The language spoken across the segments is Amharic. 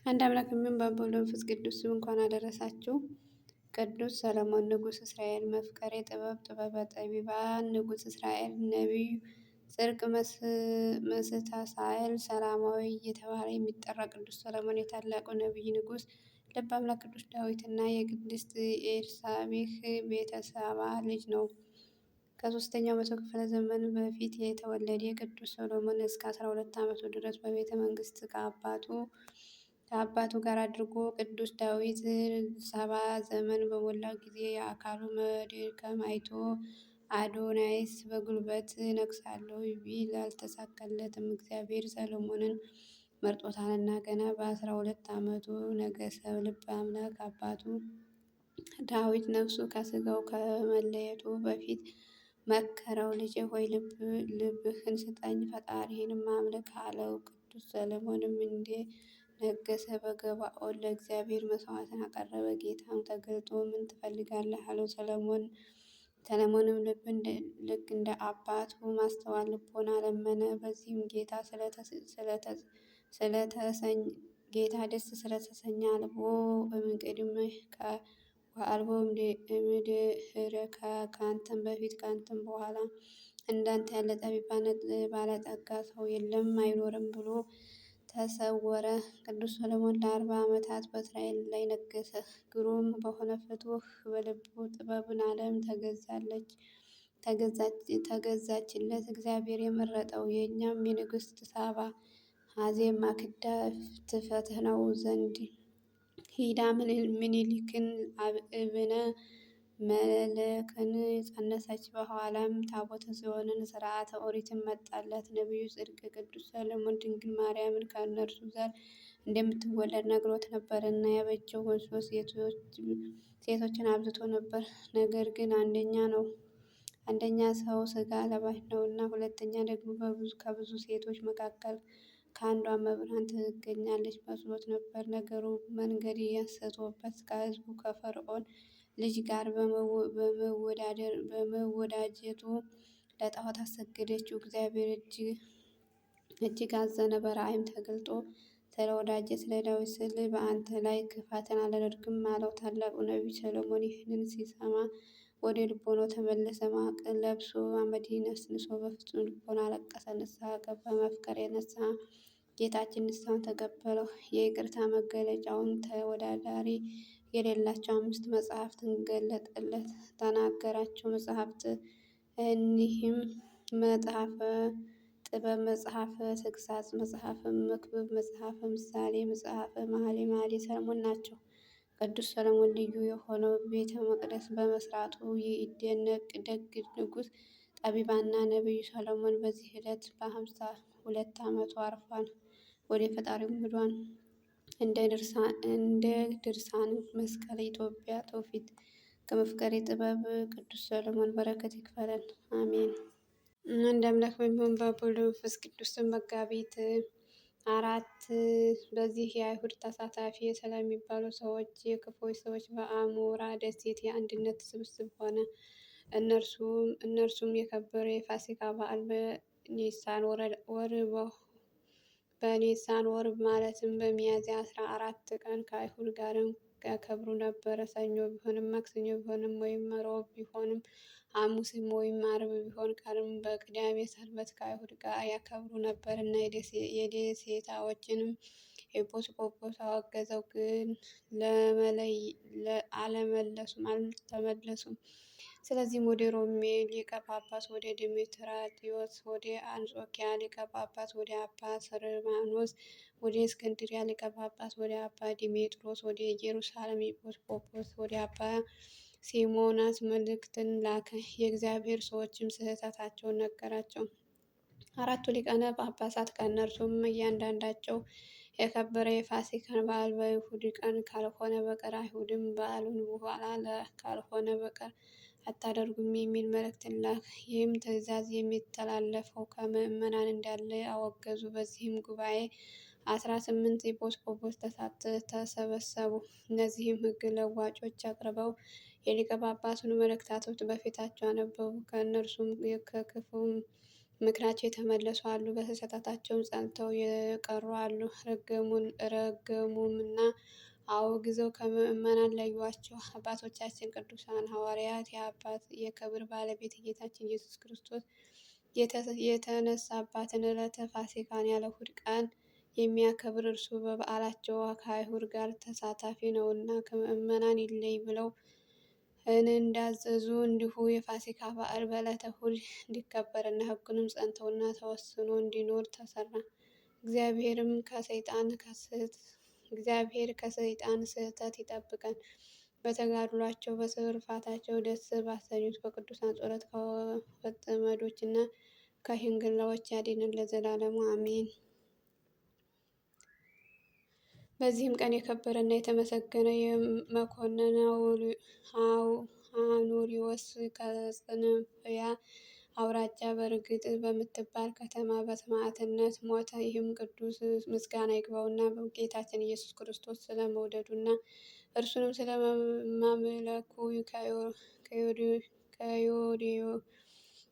አንድ አምላክ በሚሆን በአብ በወልድ በመንፈስ ቅዱስ ስም እንኳን አደረሳችሁ። ቅዱስ ሰለሞን ንጉሥ እስራኤል መፍቀሬ ጥበብ ጥበበ ጠቢባን ንጉሥ እስራኤል ነቢዩ ጽድቅ መስተሳኤል ሰላማዊ እየተባለ የሚጠራ ቅዱስ ሰለሞን የታላቁ ነቢይ ንጉሥ ልበ አምላክ ቅዱስ ዳዊት እና የቅድስት ኤልሳቤህ ቤተሰባ ልጅ ነው። ከ3ኛው መቶ ክፍለ ዘመን በፊት የተወለደ ቅዱስ ሰሎሞን እስከ 12 ዓመቱ ድረስ በቤተ መንግስት ከአባቱ ጋር አድርጎ ቅዱስ ዳዊት 70 ዘመን በሞላው ጊዜ የአካሉ መድከም አይቶ አዶናይስ በጉልበት ነግሣለሁ ቢል አልተሳካለትም። እግዚአብሔር ሰሎሞንን መርጦታልና ገና በ12 ዓመቱ ነገሰ። ልበ አምላክ አባቱ ዳዊት ነፍሱ ከስጋው ከመለየቱ በፊት መከረው። ልጄ ሆይ ልብህን ስጠኝ፣ ፈጣሪህንም አምልክ አለው። ቅዱስ ሰሎሞንም እንደ ነገሰ በገባኦን ለእግዚአብሔር መስዋዕትን አቀረበ። ጌታም ተገልጦ ምን ትፈልጋለህ አለው። ሰሎሞንም ልክ እንደ አባቱ ማስተዋል ልቦና ለመነ። በዚህም ጌታ ደስ ስለተሰኘ አልቦ እምቅድምህ ወአልቦ እምድኅረከ ከአንተም በፊት ከአንተም በኋላ እንዳንተ ያለ ጠቢብ ባለጠጋ ሰው የለም አይኖርም ብሎ ተሰወረ። ቅዱስ ሰሎሞን ለ40 ዓመታት በእስራኤል ላይ ነገሰ። ግሩም በሆነ ፍትወት በልቡ ጥበብን ዓለም ተገዛችለት። እግዚአብሔር የመረጠው የእኛም የንግሥት ሳባ አዜብ ማክዳ ትፈትነው ዘንድ ሂዳ ምኒልክን እብነ መለክን ጸነሰች። በኋላም ታቦተ ጽዮንን ሥርዓተ ኦሪትን መጣለት። ነቢዩ ጽድቅ ቅዱስ ሰሎሞን ድንግል ማርያምን ከእነርሱ ዘር እንደምትወለድ ነግሮት ነበርና ያበጀው ሦስት ሴቶችን አብዝቶ ነበር። ነገር ግን አንደኛ ሰው ሥጋ ለባሽ ነውና፣ ሁለተኛ ደግሞ ከብዙ ሴቶች መካከል ከአንዷ መብራን ትገኛለች መስሎት ነበር። ነገሩ መንገድ ያስቶበት ከሕዝቡ ከፈርዖን ልጅ ጋር በመወዳጀቱ ለጣዖት አሰገደችው። እግዚአብሔር እጅግ አዘነ። በራእይም ተገልጦ ስለ ወዳጄ ስለ ዳዊት ስል በአንተ ላይ ክፋትን አላደርግም አለው። ታላቁ ነቢይ ሰሎሞን ይህንን ሲሰማ ወደ ልቦናው ተመለሰ። ማቅ ለብሶ አመድ ነስንሶ በፍጹም ልቦና አለቀሰ። ንስሐ ገባ። መፍቀሬ ንስሐ ጌታችን ንስሐውን ተቀበለው። የይቅርታ መገለጫውን ተወዳዳሪ የሌላቸው 5 መጽሐፍትን ገለጠለት። ተናገራቸው። መጽሐፍት እኒህም መጽሐፈ ጥበብ፣ መጽሐፈ ተግሣጽ፣ መጽሐፈ መክብብ፣ መጽሐፈ ምሳሌ፣ መጽሐፈ መኃልየ ሰሎሞን ናቸው። ቅዱስ ሰሎሞን ልዩ የሆነው ቤተ መቅደስ በመስራቱ ይደነቅ። ደግ ንጉሥ ጠቢባና ነቢዩ ሰሎሞን በዚህ ዕለት በ52 ዓመቱ አርፏል። ወደ ፈጣሪው ሄዷል። እንደ ድርሳነ መስቀል ኢትዮጵያ ትውፊት ከመፍቀሬ ጥበብ ቅዱስ ሰሎሞን በረከት ይክፈለን፣ አሜን። አንድ አምላክ በሚሆን በአብ ወወልድ ወመንፈስ ቅዱስ ስም መጋቢት 4 በዚህ የአይሁድ ተሳታፊ ስለሚባሉ ሰዎች የክፎች ሰዎች በአሞራ ደሴት የአንድነት ስብስብ ሆነ። እነርሱም የከበረ የፋሲካ በዓል በኒሳን ወር ማለትም በሚያዝያ 14 ቀን ከአይሁድ ጋር ያከብሩ ነበር። ሰኞ ቢሆንም ማክሰኞ ቢሆንም ወይም ሮብ ቢሆንም ሐሙስም ወይም ዓርብ ቢሆን ቀንም በቅዳሜ ሰንበት ከአይሁድ ጋር ያከብሩ ነበር እና የደሴታዎችንም ኤጲስቆጶስ አወገዘው፣ ግን አልተመለሱም። ስለዚህም ወደ ሮሜ ሊቀ ጳጳስ ወደ ድሜጥራጥዮስ፣ ወደ አንጾኪያ ሊቀ ጳጳስ ወደ አባ ስርማኖስ፣ ወደ እስክንድርያ ሊቀ ጳጳስ ወደ አባ ዲሜጥሮስ፣ ወደ ኢየሩሳሌም ኤጲስቆጶስ ወደ አባ ሲሞናስ መልእክትን ላከ። የእግዚአብሔር ሰዎችም ስህተታቸውን ነገራቸው። 4ቱ ሊቃነ ጳጳሳት ከእነርሱም እያንዳንዳቸው የከበረ የፋሲካን በዓል በይሁድ ቀን ካልሆነ በቀር አይሁድም በዓሉን በኋላ ካልሆነ በቀር አታደርጉም የሚል መልእክትን ላከ። ይህም ትእዛዝ የሚተላለፈው ከምዕመናን እንዳለ አወገዙ። በዚህም ጉባኤ 18 ኤጲስቆጶስ ተሰበሰቡ። እነዚህም ሕግ ለዋጮች አቅርበው የሊቀ ጳጳሱን መልእክታቶች በፊታቸው አነበቡ። ከእነርሱም ምክራቸው የተመለሱ አሉ፣ በስህተታቸውም ጸንተው የቀሩ አሉ። ረገሙምና አውግዘው ከምዕመናን ለዩአቸው። አባቶቻችን ቅዱሳን ሐዋርያት የክብር ባለቤት ጌታችን ኢየሱስ ክርስቶስ የተነሳባትን ዕለተ ፋሲካን ያለ እሑድ ቀን የሚያከብር እርሱ በበዓላቸው ከአይሁድ ጋር ተሳታፊ ነውና ከምዕመናን ይለይ ብለው እንዳዘዙ እንዲሁ የፋሲካ በዓል በዕለተ እሑድ እንዲከበርና ሕጉንም ጸንተውና ተወስኖ እንዲኖር ተሰራ። እግዚአብሔር ከሰይጣን ስህተት ይጠብቀን። በተጋድሏቸው በትሩፋታቸው ደስ ባሰኙት በቅዱሳን ጸሎት ከወጥመዶች እና ከሽንገላዎች ያድነን ለዘላለሙ አሜን። በዚህም ቀን የከበረና የተመሰገነ የመኮንን አኑሪዎስ ከጽንፍያ አውራጃ በርግጥ በምትባል ከተማ በሰማዕትነት ሞተ። ይህም ቅዱስ ምስጋና ይግባውና ጌታችን ኢየሱስ ክርስቶስ ስለመውደዱና እርሱንም ስለማምለኩ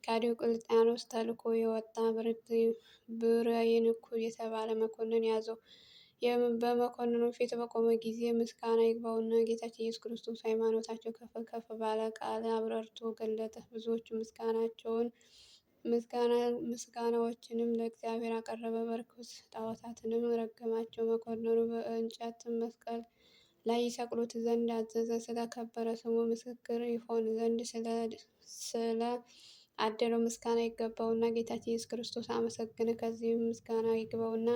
ከዲዮቅልጥያኖስ ተልኮ የወጣ ብርያንኩ የተባለ መኮንን ያዘው። በመኮንኑ ፊት በቆመ ጊዜ ምስጋና ይግባውና ጌታችን ኢየሱስ ክርስቶስ ሃይማኖታቸው ከፍ ከፍ ባለ ቃል አብራርቶ ገለጠ። ብዙዎቹ ምስጋናዎችንም ለእግዚአብሔር አቀረበ። በርኩስ ጣዖታትንም ረገማቸው። መኮንኑ በእንጨት መስቀል ላይ ይሰቅሉት ዘንድ አዘዘ። ስለ ከበረ ስሙ ምስክር ይሆን ዘንድ ስለ አደለው ምስጋና ይገባውና ጌታችን ኢየሱስ ክርስቶስ አመሰገነ። ከዚህም ምስጋና ይግባውና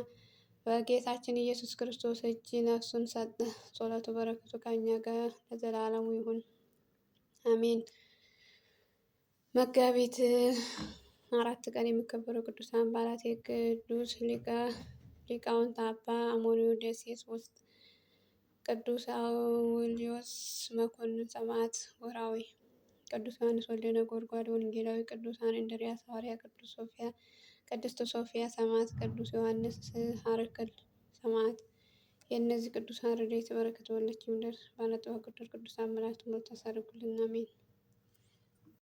በጌታችን ኢየሱስ ክርስቶስ እጅ ነፍሱን ሰጠ። ጸሎቱ በረከቱ ከእኛ ጋር ለዘላለሙ ይሁን አሜን። መጋቢት 4 ቀን የሚከበሩ ቅዱሳን በዓላት የቅዱስ ሊቃውንት አባ አሞኒዮ ደሴት ውስጥ፣ ቅዱስ አውልዮስ መኮንን ሰማዕት። ወርኃዊ ቅዱስ ዮሐንስ ወልደ ነጎድጓድ ወንጌላዊ፣ ቅዱሳን እንድርያስ ሐዋርያ፣ ቅድስት ሶፊያ ሰማዕት፣ ቅዱስ ዮሐንስ ሐርክል ሰማዕት። የእነዚህ ቅዱሳን ረድኤት በረከት በሁላችንም ይደር። በዓለ ቅዱስ ቅዱሳን መላእክት ሞት ተሰርኩልን አሜን።